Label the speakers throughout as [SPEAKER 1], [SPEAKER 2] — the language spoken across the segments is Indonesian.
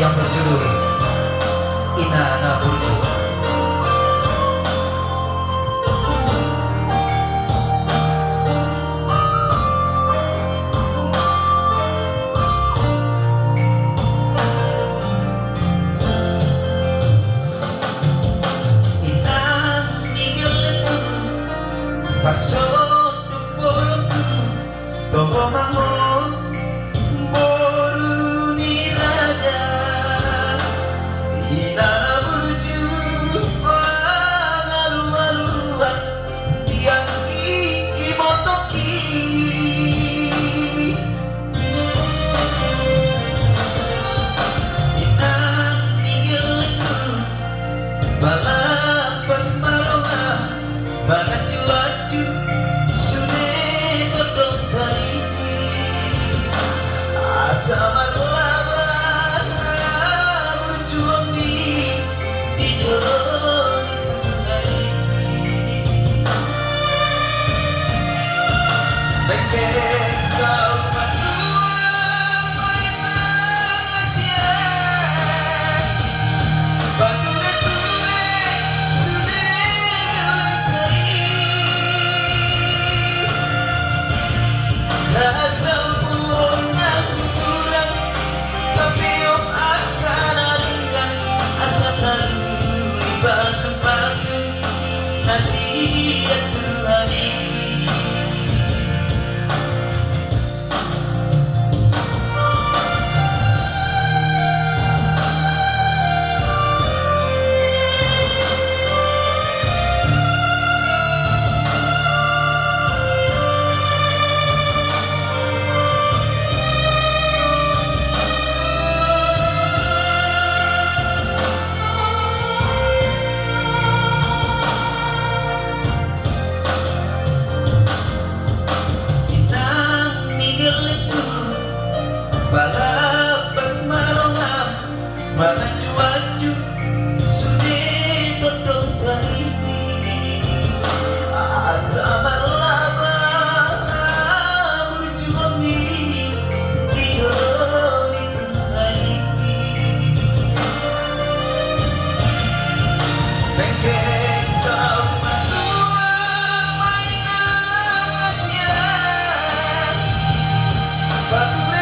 [SPEAKER 1] yang berjudul Inana Burju. Pasoduk bolongku Togo mango Boru ni raja Inana Burju Ngalu-ngaluan Tiang ki botoki Inang ninggalku Balapas maroma Bangat juaju Sune kodong taiki Asa marlaba Berjuang di jalan taiki Bengkek sama dua mainan siang Batu sempurna kurang tapi om akan aringkan asa tali basuh-basuh nasihat Tuhan ini Balapas marongam Maju-maju Sudi todong taiki Asa marlaba Berjuang di jalan itu taiki Bengkek sama dua mainan siang Batu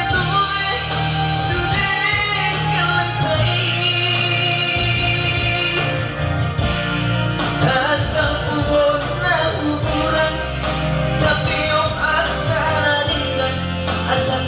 [SPEAKER 1] tapi om akan aringkan asa